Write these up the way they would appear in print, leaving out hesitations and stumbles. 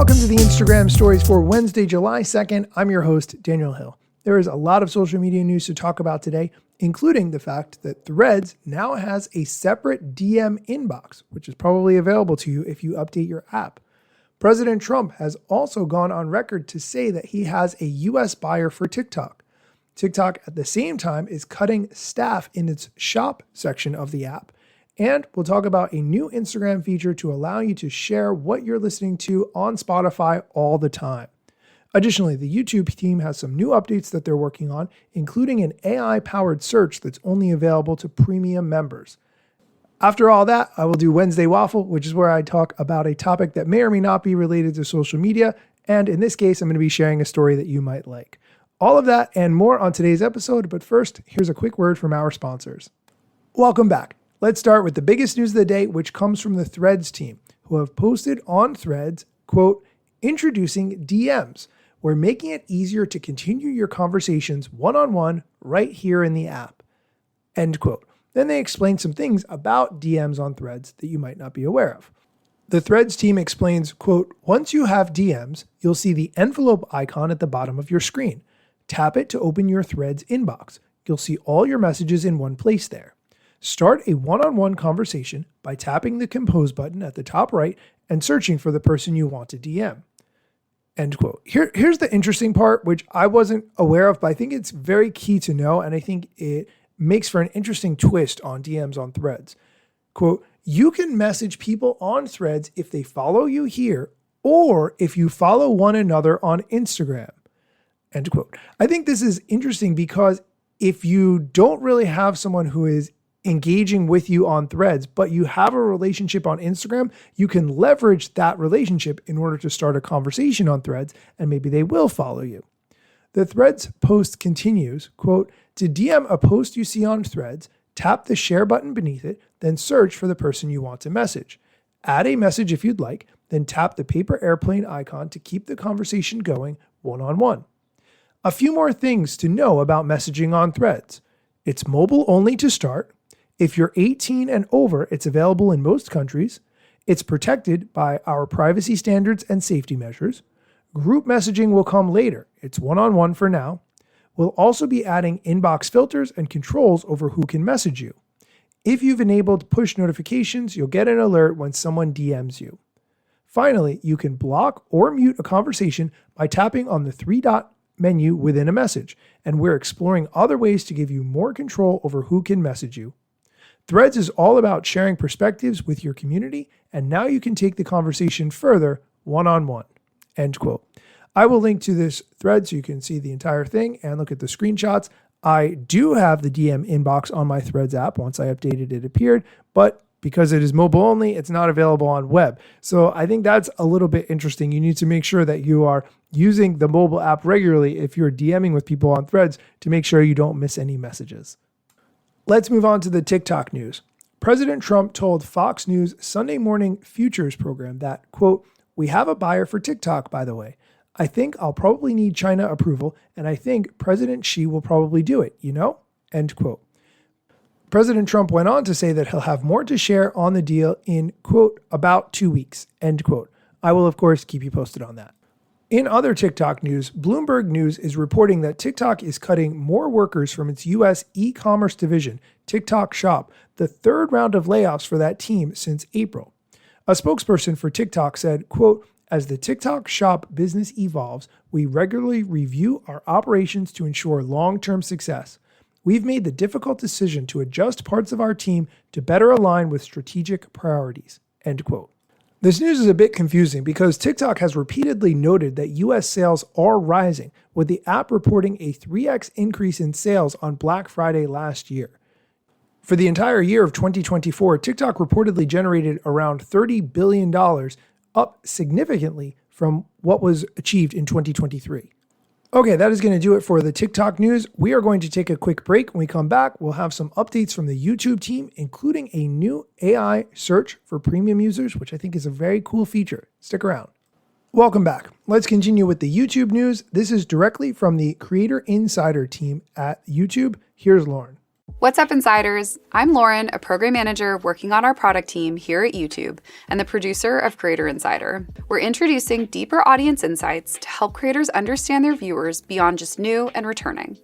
Welcome to the Instagram stories for Wednesday, July 2nd. I'm your host, Daniel Hill. There is a lot of social media news to talk about today, including the fact that Threads now has a separate DM inbox, which is probably available to you if you update your app. President Trump has also gone on record to say that he has a US buyer for TikTok. TikTok at the same time is cutting staff in its shop section of the app. And we'll talk about a new Instagram feature to allow you to share what you're listening to on Spotify all the time. Additionally, the YouTube team has some new updates that they're working on, including an AI-powered search that's only available to premium members. After all that, I will do Wednesday Waffle, which is where I talk about a topic that may or may not be related to social media. And in this case, I'm going to be sharing a story that you might like. All of that and more on today's episode. But first, here's a quick word from our sponsors. Welcome back. Let's start with the biggest news of the day, which comes from the Threads team, who have posted on Threads, quote, introducing DMs. We're making it easier to continue your conversations one-on-one right here in the app, end quote. Then they explain some things about DMs on Threads that you might not be aware of. The Threads team explains, quote, once you have DMs, you'll see the envelope icon at the bottom of your screen. Tap it to open your Threads inbox. You'll see all your messages in one place there. Start a one-on-one conversation by tapping the compose button at the top right and searching for the person you want to DM. End quote. Here's the interesting part, which I wasn't aware of, but I think it's very key to know, and I think it makes for an interesting twist on DMs on Threads. Quote, you can message people on Threads if they follow you here or if you follow one another on Instagram. End quote. I think this is interesting because if you don't really have someone who is engaging with you on Threads, but you have a relationship on Instagram, you can leverage that relationship in order to start a conversation on Threads, and maybe they will follow you. The Threads post continues, quote, to DM a post you see on Threads, tap the share button beneath it, then search for the person you want to message. Add a message if you'd like, then tap the paper airplane icon to keep the conversation going one-on-one. A few more things to know about messaging on Threads. It's mobile only to start. If you're 18 and over, it's available in most countries. It's protected by our privacy standards and safety measures. Group messaging will come later. It's one-on-one for now. We'll also be adding inbox filters and controls over who can message you. If you've enabled push notifications, you'll get an alert when someone DMs you. Finally, you can block or mute a conversation by tapping on the three-dot menu within a message, and we're exploring other ways to give you more control over who can message you. Threads is all about sharing perspectives with your community, and now you can take the conversation further one-on-one, end quote. I will link to this thread so you can see the entire thing and look at the screenshots. I do have the DM inbox on my Threads app. Once I updated, it appeared, but because it is mobile only, it's not available on web. So I think that's a little bit interesting. You need to make sure that you are using the mobile app regularly if you're DMing with people on Threads to make sure you don't miss any messages. Let's move on to the TikTok news. President Trump told Fox News Sunday Morning Futures program that, quote, we have a buyer for TikTok, by the way. I think I'll probably need China approval, and I think President Xi will probably do it, end quote. President Trump went on to say that he'll have more to share on the deal in, quote, about 2 weeks, end quote. I will, of course, keep you posted on that. In other TikTok news, Bloomberg News is reporting that TikTok is cutting more workers from its U.S. e-commerce division, TikTok Shop, the third round of layoffs for that team since April. A spokesperson for TikTok said, quote, as the TikTok Shop business evolves, we regularly review our operations to ensure long-term success. We've made the difficult decision to adjust parts of our team to better align with strategic priorities, end quote. This news is a bit confusing because TikTok has repeatedly noted that US sales are rising, with the app reporting a 3x increase in sales on Black Friday last year. For the entire year of 2024, TikTok reportedly generated around $30 billion, up significantly from what was achieved in 2023. Okay, that is going to do it for the TikTok news. We are going to take a quick break. When we come back, we'll have some updates from the YouTube team, including a new AI search for premium users, which I think is a very cool feature. Stick around. Welcome back. Let's continue with the YouTube news. This is directly from the Creator Insider team at YouTube. Here's Lauren. What's up, Insiders? I'm Lauren, a program manager working on our product team here at YouTube and the producer of Creator Insider. We're introducing deeper audience insights to help creators understand their viewers beyond just new and returning.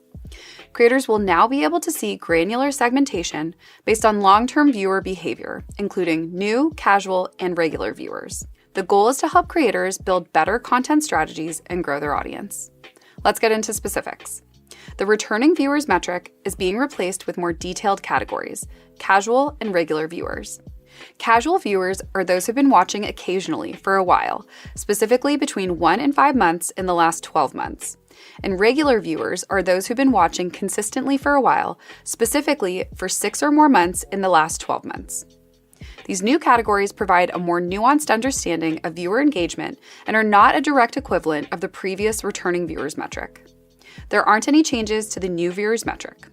Creators will now be able to see granular segmentation based on long-term viewer behavior, including new, casual, and regular viewers. The goal is to help creators build better content strategies and grow their audience. Let's get into specifics. The returning viewers metric is being replaced with more detailed categories, casual and regular viewers. Casual viewers are those who've been watching occasionally for a while, specifically between 1 and 5 months in the last 12 months. And regular viewers are those who've been watching consistently for a while, specifically for 6 or more months in the last 12 months. These new categories provide a more nuanced understanding of viewer engagement and are not a direct equivalent of the previous returning viewers metric. There aren't any changes to the new viewers metric.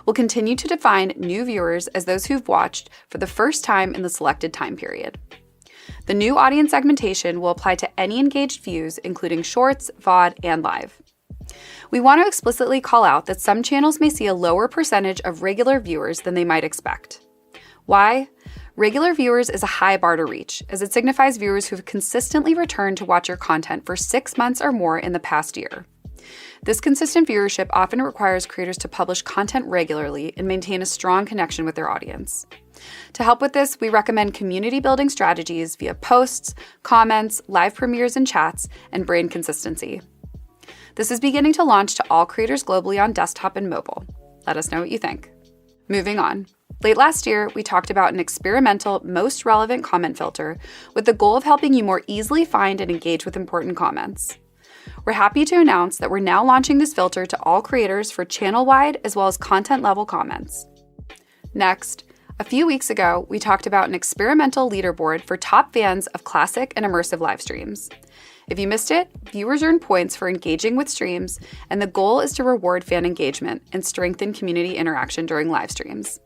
We'll continue to define new viewers as those who've watched for the first time in the selected time period. The new audience segmentation will apply to any engaged views, including shorts, VOD, and live. We want to explicitly call out that some channels may see a lower percentage of regular viewers than they might expect. Why? Regular viewers is a high bar to reach, as it signifies viewers who've consistently returned to watch your content for 6 months or more in the past year. This consistent viewership often requires creators to publish content regularly and maintain a strong connection with their audience. To help with this, we recommend community building strategies via posts, comments, live premieres and chats, and brand consistency. This is beginning to launch to all creators globally on desktop and mobile. Let us know what you think. Moving on. Late last year, we talked about an experimental most relevant comment filter with the goal of helping you more easily find and engage with important comments. We're happy to announce that we're now launching this filter to all creators for channel-wide as well as content-level comments. Next, a few weeks ago, we talked about an experimental leaderboard for top fans of classic and immersive live streams. If you missed it, viewers earn points for engaging with streams, and the goal is to reward fan engagement and strengthen community interaction during live streams.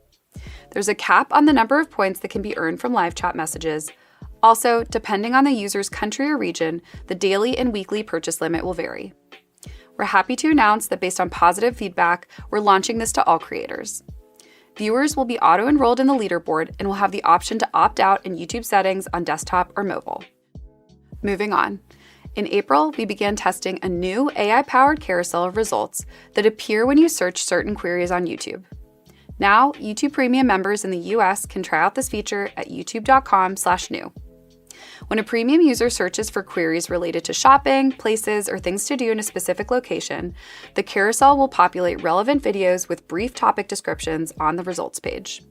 There's a cap on the number of points that can be earned from live chat messages. Also, depending on the user's country or region, the daily and weekly purchase limit will vary. We're happy to announce that based on positive feedback, we're launching this to all creators. Viewers will be auto-enrolled in the leaderboard and will have the option to opt out in YouTube settings on desktop or mobile. Moving on. In April, we began testing a new AI-powered carousel of results that appear when you search certain queries on YouTube. Now, YouTube Premium members in the US can try out this feature at youtube.com/new. When a premium user searches for queries related to shopping, places, or things to do in a specific location, the carousel will populate relevant videos with brief topic descriptions on the results page.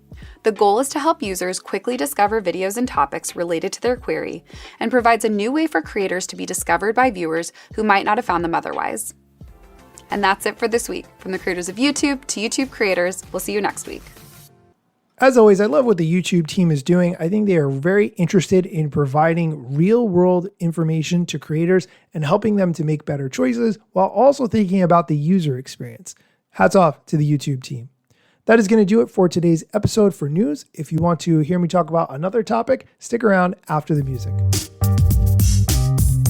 The goal is to help users quickly discover videos and topics related to their query and provides a new way for creators to be discovered by viewers who might not have found them otherwise. And that's it for this week. From the creators of YouTube to YouTube creators, we'll see you next week. As always, I love what the YouTube team is doing. I think they are very interested in providing real-world information to creators and helping them to make better choices while also thinking about the user experience. Hats off to the YouTube team. That is going to do it for today's episode for news. If you want to hear me talk about another topic, stick around after the music.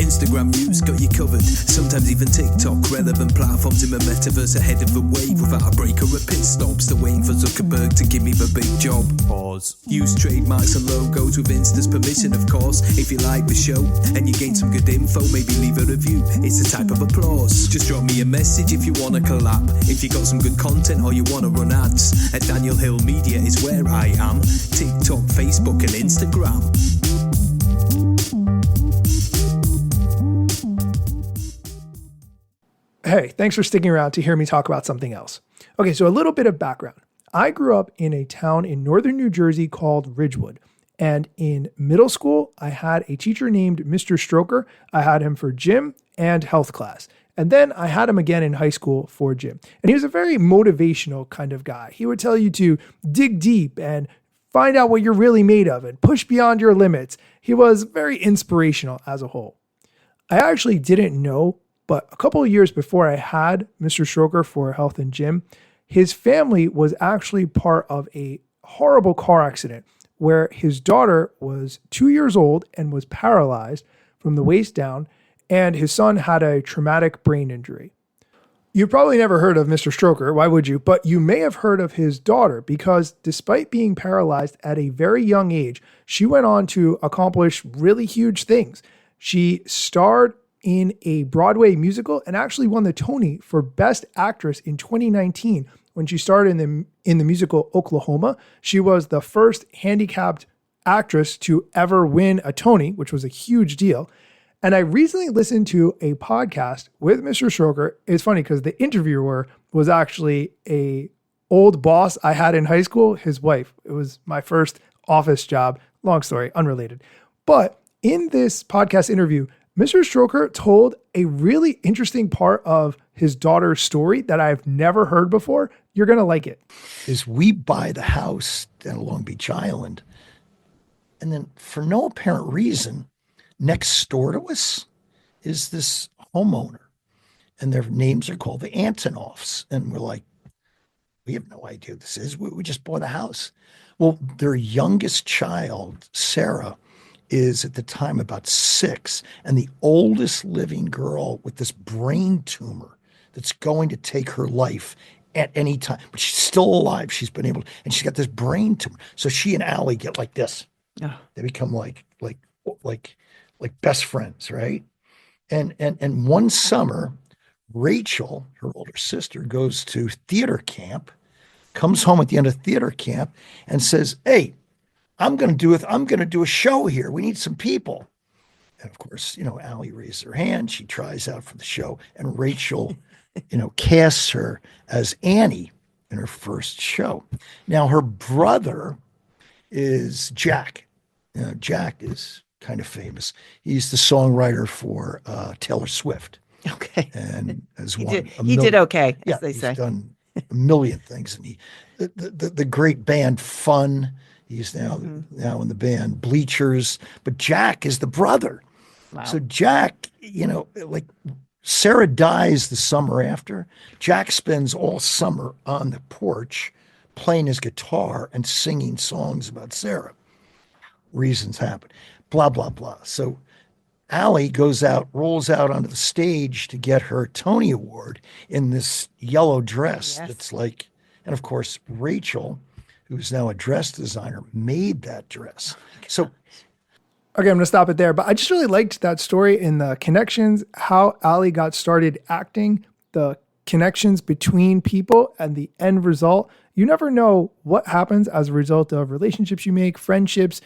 Instagram news got you covered, sometimes even TikTok. Relevant platforms in the metaverse ahead of the wave without a break or a pit stop. Still waiting for Zuckerberg to give me the big job. Pause. Use trademarks and logos with Insta's permission, of course. If you like the show and you gain some good info, maybe leave a review. It's a type of applause. Just drop me a message if you want to collab. If you got some good content or you want to run ads, at Daniel Hill Media is where I am. TikTok, Facebook and Instagram. Hey, thanks for sticking around to hear me talk about something else. Okay, so a little bit of background. I grew up in a town in northern New Jersey called Ridgewood. And in middle school, I had a teacher named Mr. Stroker. I had him for gym and health class. And then I had him again in high school for gym. And he was a very motivational kind of guy. He would tell you to dig deep and find out what you're really made of and push beyond your limits. He was very inspirational as a whole. I actually didn't know, but a couple of years before I had Mr. Stroker for health and gym, his family was actually part of a horrible car accident where his daughter was 2 years old and was paralyzed from the waist down, and his son had a traumatic brain injury. You've probably never heard of Mr. Stroker. Why would you? But you may have heard of his daughter because despite being paralyzed at a very young age, she went on to accomplish really huge things. She starred in a Broadway musical and actually won the Tony for Best Actress in 2019 when she starred in the musical Oklahoma. She was the first handicapped actress to ever win a Tony, which was a huge deal. And I recently listened to a podcast with Mr. Stroker. It's funny because the interviewer was actually a old boss I had in high school, his wife. It was my first office job. Long story, unrelated. But in this podcast interview, Mr. Stroker told a really interesting part of his daughter's story that I've never heard before. You're going to like it. Is we buy the house down Long Beach Island, and then for no apparent reason, next door to us is this homeowner, and their names are called the Antonoffs. And we're like, we have no idea who this is. We just bought a house. Well, their youngest child, Sarah, is at the time about 6, and the oldest living girl with this brain tumor that's going to take her life at any time. But she's still alive. She's been able to, and she's got this brain tumor. So she and Allie get like this. Oh. They become like best friends, right? And one summer, Rachel, her older sister, goes to theater camp, comes home at the end of theater camp, and says, "Hey, I'm going to do a show here. We need some people." And of course, Allie raises her hand. She tries out for the show, and Rachel, casts her as Annie in her first show. Now, her brother is Jack. Jack is kind of famous. He's the songwriter for Taylor Swift. Okay. And as he did okay, as they say. He's done a million things. And the great band Fun, he's now in the band Bleachers. But Jack is the brother. Wow. So Jack, Sarah dies the summer after. Jack spends all summer on the porch playing his guitar and singing songs about Sarah. Reasons happen. Blah, blah, blah. So Allie rolls out onto the stage to get her Tony Award in this yellow dress. Yes. That's like, and of course, Rachel, who's now a dress designer, made that dress. So, okay, I'm going to stop it there. But I just really liked that story in the connections, how Allie got started acting, the connections between people and the end result. You never know what happens as a result of relationships you make, friendships,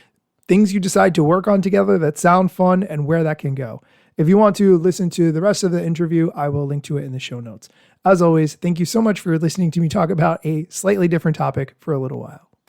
things you decide to work on together that sound fun, and where that can go. If you want to listen to the rest of the interview, I will link to it in the show notes. As always, thank you so much for listening to me talk about a slightly different topic for a little while.